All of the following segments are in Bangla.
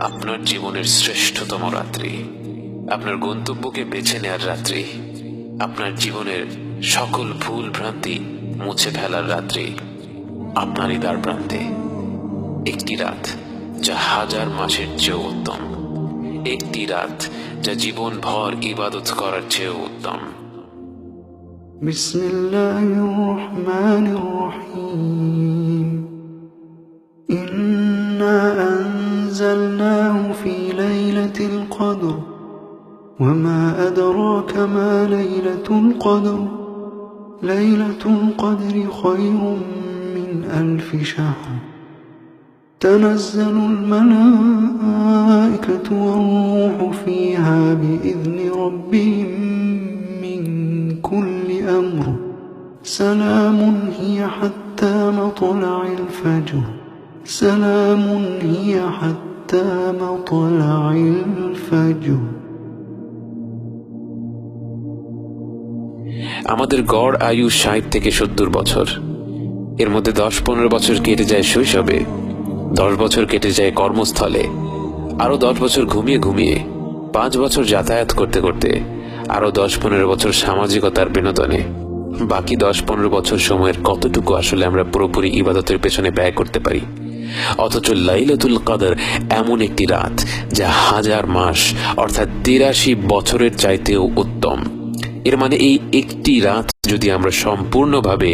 আপনার জীবনের শ্রেষ্ঠতম রাত্রি, আপনার গন্তব্যকে বেছে নেয়ার রাত্রি, আপনার জীবনের সকল ভুল ভ্রান্তি মুছে ফেলার রাত্রি। আপনারই দ্বার প্রান্তে একটি রাত যা হাজার মাসের চেয়েও উত্তম, একটি রাত যা জীবন ভর ইবাদত করার চেয়েও উত্তম। বিসমিল্লাহির রহমানির রহিম। ইন্না আনজালনাহু ফি লাইলাতিল কদর ওয়া মা আদরাকা মা লাইলাতুল কদর লাইলাতুল কদরি খায়রুম মিন আলফি শাহর তানাজ্জালুল মালায়েকাতু ওয়ার রূহু ফিহা বিইذনি রাব্বিহিম মিন কুল্লি আমর সালামুন হিয়া হাত্তা মাতলা'ইল ফাজর সালামুন হিয়া হাত্তা মাতলা'ইল ফাজর। আমাদের গড় আয়ু 60 থেকে 70 বছর। এর মধ্যে 10-15 বছর কেটে যায় শৈশবে, 10 বছর কেটে যায় কর্মস্থলে, আরো 10 বছর ঘুমিয়ে ঘুমিয়ে, 5 বছর যাতায়াত করতে করতে, আরো 10-15 বছর সামাজিকতার বিনোদনে। বাকি 10-15 বছর সময়ের কতটুকু আসলে আমরা পুরোপুরি ইবাদতের পেছনে ব্যয় করতে পারি? অথচ লাইলাতুল কদর এমন একটি রাত যা হাজার মাস অর্থাৎ 83 বছরের চাইতেও উত্তম। এর মানে এই একটি রাত যদি আমরা সম্পূর্ণভাবে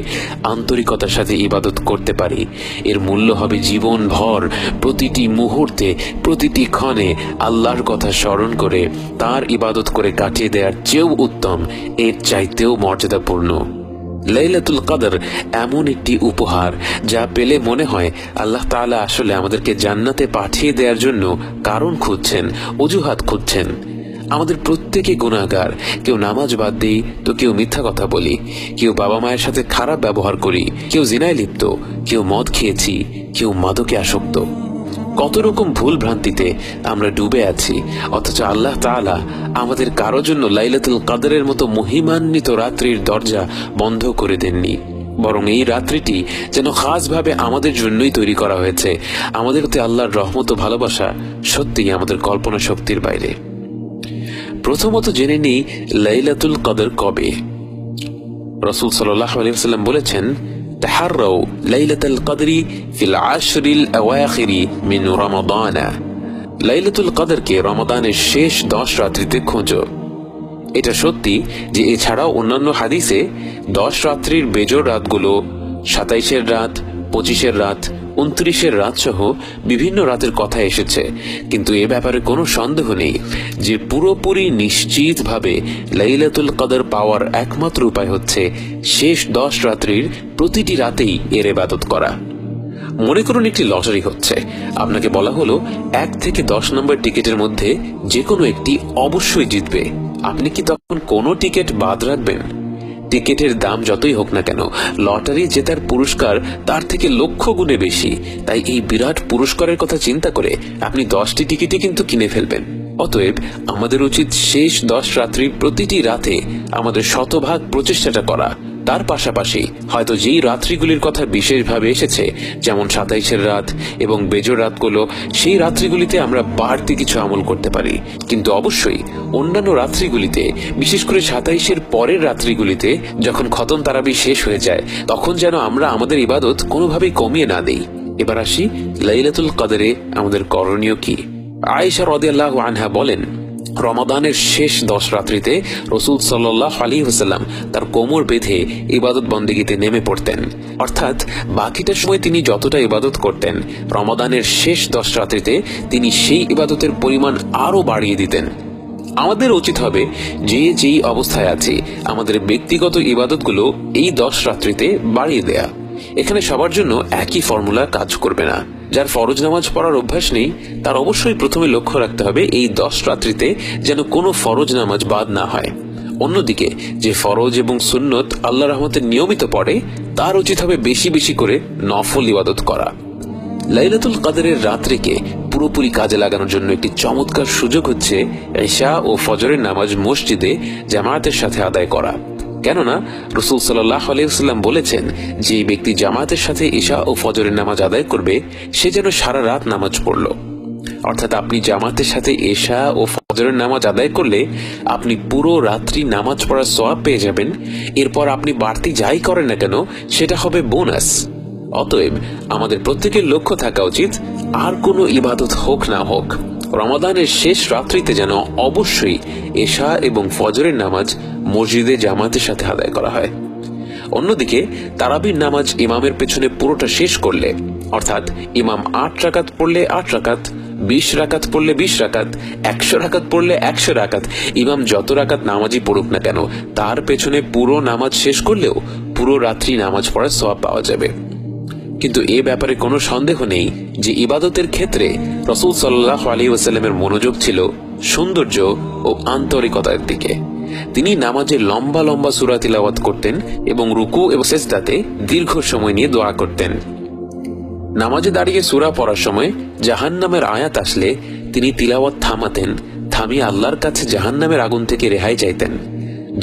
আন্তরিকতার সাথে ইবাদত করতে পারি, এর মূল্য হবে জীবন ভর প্রতিটি মুহূর্তে, প্রতিটি ক্ষণে আল্লাহর কথা স্মরণ করে তার ইবাদত করে কাটিয়ে দেওয়ার চেয়েও উত্তম, এর চাইতেও মর্যাদাপূর্ণ। লাইলাতুল কদর এমন একটি উপহার যা পেলে মনে হয় আল্লাহ তাআলা আসলে আমাদেরকে জান্নাতে পাঠিয়ে দেওয়ার জন্য কারণ খুঁজছেন, অজুহাত খুঁজছেন। আমাদের প্রত্যেকে গুনাহগার, কেউ নামাজ বাদ দিই তো কেউ মিথ্যা কথা বলি, কেউ বাবা মায়ের সাথে খারাপ ব্যবহার করি, কেউ জিনায় লিপ্ত, কেউ মদ খেয়েছি, কেউ মাদকে আসক্ত। কত রকম ভুল ভ্রান্তিতে আমরা ডুবে আছি, অথচ আল্লাহ তাআলা আমাদের কারো জন্য লাইলাতুল কদরের মতো মহিমান্বিত রাত্রির দরজা বন্ধ করে দেননি, বরং এই রাত্রিটি যেন খাসভাবে আমাদের জন্যই তৈরি করা হয়েছে। আমাদের প্রতি আল্লাহর রহমত ও ভালোবাসা সত্যিই আমাদের কল্পনা শক্তির বাইরে। প্রথমত জেনে নিই লাইলাতুল কদর কবে। রাসূল সাল্লাল্লাহু আলাইহি ওয়াসাল্লাম বলেছেন, তাহাররাউ লাইলাতুল কদরি ফিল আশরিল আওয়াখিরি মিন রমাদান। লাইলাতুল কদরকে রমাদানের শেষ 10 রাত্রিতে খোঁজো। এটা সত্যি যে এছাড়াও অন্যান্য হাদিসে 10 রাত্রির বেজোড় রাতগুলো 27-এর রাত, 25-এর রাত, 29-এর রাত সহ বিভিন্ন রাতের কথা এসেছে, কিন্তু এ ব্যাপারে কোনো সন্দেহ নেই যে পুরোপুরি নিশ্চিতভাবে লাইলাতুল কদর পাওয়ার একমাত্র উপায় হচ্ছে শেষ 10 রাত্রির প্রতিটি রাতেই এর ইবাদত করা। মনে করুন একটি লটারি হচ্ছে, আপনাকে বলা হলো 1 থেকে 10 নম্বর টিকিটের মধ্যে যে কোনো একটি অবশ্যই জিতবে। আপনি কি তখন কোনো টিকিট বাদ রাখবেন? টিকিটের দাম যতই হোক না কেন, লটারি জেতার পুরস্কার তার থেকে লক্ষ গুণে বেশি। তাই এই বিরাট পুরস্কারের কথা চিন্তা করে আপনি 10টি টিকিটই কিন্তু কিনে ফেলবেন। অতএব আমাদের উচিত শেষ 10 রাত্রির প্রতিটি রাতে আমাদের শতভাগ প্রচেষ্টাটা করা। তার পাশাপাশি হয়তো যেই রাত্রিগুলির কথা বিশেষভাবে এসেছে, যেমন 27-এর রাত এবং বেজোড় রাতগুলো, সেই রাত্রিগুলিতে আমরা বাড়তি কিছু আমল করতে পারি। কিন্তু অবশ্যই অন্যান্য রাত্রিগুলিতে, বিশেষ করে 27-এর পরের রাত্রিগুলিতে যখন খতম তারাবি শেষ হয়ে যায়, তখন যেন আমরা আমাদের ইবাদত কোনোভাবেই কমিয়ে না দেই। এবার আসি লাইলাতুল কদরে আমাদের করণীয় কি। আয়েশা রাদিয়াল্লাহু আনহা বলেন, রমাদানের শেষ 10 রাত্রিতে রাসূল সাল্লাল্লাহু আলাইহি ওয়াসাল্লাম তার কোমর বেঁধে ইবাদত বন্দেগীতে নেমে পড়তেন। অর্থাৎ বাকিটা সময় তিনি যতটা ইবাদত করতেন, রমাদানের শেষ 10 রাত্রিতে তিনি সেই ইবাদতের পরিমাণ আরো বাড়িয়ে দিতেন। আমাদের উচিত হবে যে যেই অবস্থায় আছে আমাদের ব্যক্তিগত ইবাদতগুলো এই 10 রাত্রিতে বাড়িয়ে দেয়া। এখানে সবার জন্য একই ফর্মুলা কাজ করবে না। যার ফরজ নামাজ পড়ার অভ্যাস নেই তার অবশ্যই প্রথমে লক্ষ্য রাখতে হবে এই 10 রাত্রিতে যেন কোনো ফরজ নামাজ বাদ না হয়। অন্যদিকে যে ফরজ এবং সুন্নত আল্লাহর রহমতে নিয়মিত পড়ে, তার উচিত হবে বেশি বেশি করে নফল ইবাদত করা। লাইলাতুল কদরের রাত্রিকে পুরোপুরি কাজে লাগানোর জন্য একটি চমৎকার সুযোগ হচ্ছে ইশা ও ফজরের নামাজ মসজিদে জামায়াতের সাথে আদায় করা। কেননা রাসূল সাল্লাল্লাহু আলাইহি ওয়াসাল্লাম বলেছেন, যে ব্যক্তি জামাতের সাথে ইশা ও ফজরের নামাজ আদায় করবে সে যেন সারা রাত নামাজ পড়ল। অর্থাৎ আপনি জামাতের সাথে এশা ও ফজরের নামাজ আদায় করলে আপনি পুরো রাত্রি নামাজ পড়ার সওয়াব পেয়ে যাবেন। এরপর আপনি বাড়তি যাই করেন না কেন সেটা হবে বোনাস। অতএব আমাদের প্রত্যেকের লক্ষ্য থাকা উচিত, আর কোনো ইবাদত হোক না হোক, রমাদানের শেষ রাত্রিতে যেন অবশ্যই এশা এবং ফজরের নামাজ মসজিদে জামাতের সাথে আদায় করা হয়। অন্যদিকে তারাবির নামাজ ইমামের পেছনে পুরোটা শেষ করলে, অর্থাৎ ইমাম 8 রাকাত পড়লে 8 রাকাত, 20 রাকাত পড়লে 20 রাকাত, 100 রাকাত পড়লে 100 রাকাত, ইমাম যত রাকাত নামাজই পড়ুক না কেন তার পেছনে পুরো নামাজ শেষ করলেও পুরো রাত্রি নামাজ পড়ার সওয়াব পাওয়া যাবে। কিন্তু এ ব্যাপারে কোনো সন্দেহ নেই যে ইবাদতের ক্ষেত্রে রাসূল সাল্লাল্লাহু আলাইহি ওয়াসাল্লামের মনোযোগ ছিল সৌন্দর্য ও আন্তরিকতার দিকে। তিনি নামাজে লম্বা লম্বা সূরা তিলাওয়াত করতেন এবং রুকু এবং সিজদাতে দীর্ঘ সময় নিয়ে দোয়া করতেন। নামাজে দাঁড়িয়ে সূরা পড়ার সময় জাহান্নামের আয়াত আসলে তিনি তিলাওয়াত থামাতেন, থামিয়ে আল্লাহর কাছে জাহান্নামের আগুন থেকে রেহাই চাইতেন।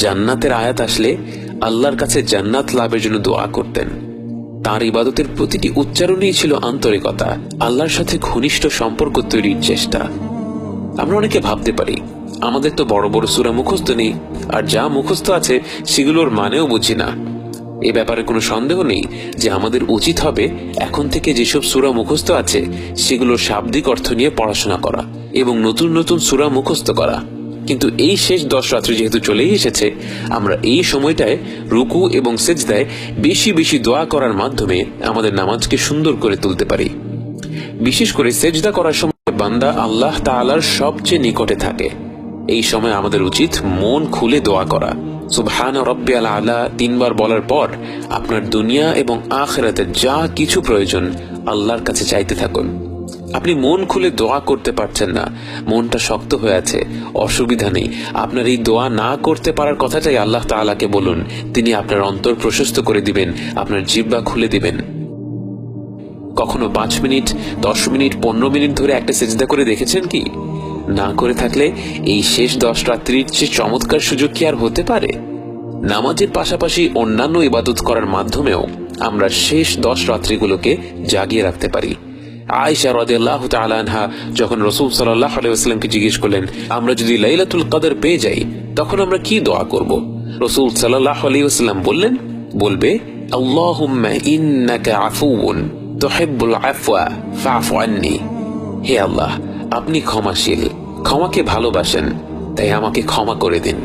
জান্নাতের আয়াত আসলে আল্লাহর কাছে জান্নাত লাভের জন্য দোয়া করতেন। তার ইবাদতের প্রতিটি উচ্চারণেই ছিল আন্তরিকতা, আল্লাহর সাথে ঘনিষ্ঠ সম্পর্ক তৈরির চেষ্টা। আমরা অনেকে ভাবতে পারি আমাদের তো বড় বড় সূরা মুখস্থ নেই, আর যা মুখস্থ আছে সেগুলোর মানেও বুঝি না। এ ব্যাপারে কোনো সন্দেহ নেই যে আমাদের উচিত হবে এখন থেকে যেসব সূরা মুখস্থ আছে সেগুলোর শাব্দিক অর্থ নিয়ে পড়াশোনা করা এবং নতুন নতুন সূরা মুখস্থ করা। কিন্তু এই শেষ 10 রাত্রি যেহেতু চলেই এসেছে, আমরা এই সময়টায় রুকু এবং সিজদায় বেশি বেশি দোয়া করার মাধ্যমে আমাদের নামাজকে সুন্দর করে তুলতে পারি। বিশেষ করে সিজদা করার সময় বান্দা আল্লাহ তাআলার সবচেয়ে নিকটে থাকে। এই সময় আমাদের উচিত মন খুলে দোয়া করা। সুবহান রাব্বিয়াল আলা 3 বার বলার পর আপনার দুনিয়া এবং আখিরাতে যা কিছু প্রয়োজন আল্লাহর কাছে চাইতে থাকুন। আপনি মন খুলে দোয়া করতে পারছেন না, মনটা শক্ত হয়ে আছে, অসুবিধা নেই। আপনার এই দোয়া না করতে পারার কথাটাই আল্লাহ তাআলাকে বলুন, তিনি আপনার অন্তর প্রশস্ত করে দিবেন, আপনার জিহ্বা খুলে দিবেন। কখনো 5 মিনিট, 10 মিনিট, 15 মিনিট ধরে একটা সিজদা করে দেখেছেন কি? না করে থাকলে এই শেষ 10 রাত্রির চেয়ে চমৎকার সুযোগ কি আর হতে পারে? নামাজের পাশাপাশি অন্যান্য ইবাদত করার মাধ্যমেও আমরা শেষ 10 রাত্রিগুলোকে জাগিয়ে রাখতে পারি। আয়েশা রাদিয়াল্লাহু তাআলা আনহা যখন রাসূল সাল্লাল্লাহু আলাইহি ওয়াসাল্লামকে জিজ্ঞেস করলেন, আমরা যদি লাইলাতুল কদর পেয়ে যাই তখন আমরা কি দোয়া করব? রাসূল সাল্লাল্লাহু আলাইহি ওয়াসাল্লাম বলবে আল্লাহুম্মা ইন্নাকা আফুউন তুহিব্বুল আফওয়া ফা'ফু আন্নি। হে আল্লাহ, আপনি ক্ষমাশীল, ক্ষমাকে ভালোবাসেন, তাই আমাকে ক্ষমা করে দিন।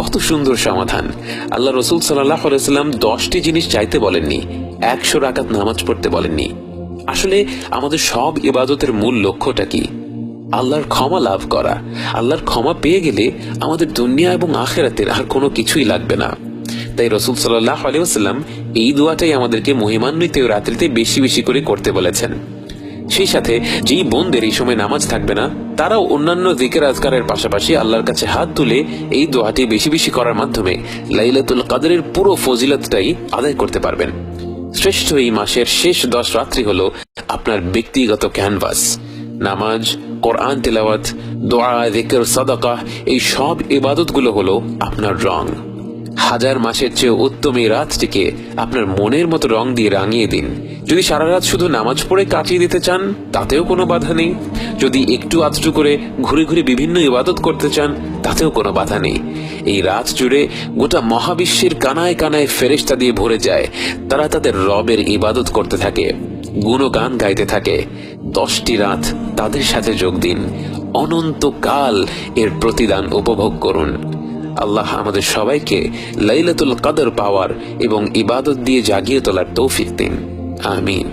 কত সুন্দর সমাধান! আল্লাহ রাসূল সাল্লাল্লাহু আলাইহি ওয়াসাল্লাম 10টি জিনিস চাইতে বলেননি, 100 রাকাত নামাজ পড়তে বলেননি। আসলে আমাদের সব ইবাদতের মূল লক্ষ্যটা কি? আল্লাহর ক্ষমা লাভ করা। আল্লাহর ক্ষমা পেয়ে গেলে আমাদের দুনিয়া এবং আখিরাতের আর কোনো কিছুই লাগবে না। তাই রাসূল সাল্লাল্লাহু আলাইহি ওয়াসাল্লাম এই দোয়াটাই আমাদেরকে মহিমান্বিত রাত্রিতে বেশি বেশি করে করতে বলেছেন। সেই সাথে যেই বোনদের এই সময় নামাজ থাকবে না, তারাও অন্যান্য জিকির আজকারের পাশাপাশি আল্লাহর কাছে হাত তুলে এই দোয়াটি বেশি বেশি করার মাধ্যমে লাইলাতুল কদরের পুরো ফজিলতটাই আদায় করতে পারবেন। শ্রেষ্ঠ এই মাসের শেষ 10 রাত্রি হলো আপনার ব্যক্তিগত ক্যানভাস। নামাজ, কোরআন তেলাওয়াত, দোয়া, জিকির, সাদাকা, এই সব ইবাদতগুলো হলো আপনার রং। 1000 মাসের চেয়ে উত্তম এই রাতটিকে আপনার মনের মতো রং দিয়ে রাঙিয়ে দিন। যদি সারা রাত শুধু নামাজ পড়ে কাটিয়ে দিতে চান তাতেও কোনো বাধা নেই। যদি একটু আধটু করে ঘুরে ঘুরে বিভিন্ন ইবাদত করতে চান তাতেও কোনো বাধা নেই। এই রাত জুড়ে গোটা মহাবিশ্বের কানায় কানায় ফেরেশতা দিয়ে ভরে যায়। তারা তাদের রবের ইবাদত করতে থাকে, গুণগান গাইতে থাকে। 10টি রাত তাদের সাথে যোগ দিন, অনন্তকাল এর প্রতিদান উপভোগ করুন। আল্লাহ আমাদের সবাইকে লাইলাতুল কদর পাওয়ার এবং ইবাদত দিয়ে জাগিয়ে তোলার তৌফিক দিন। আমিন।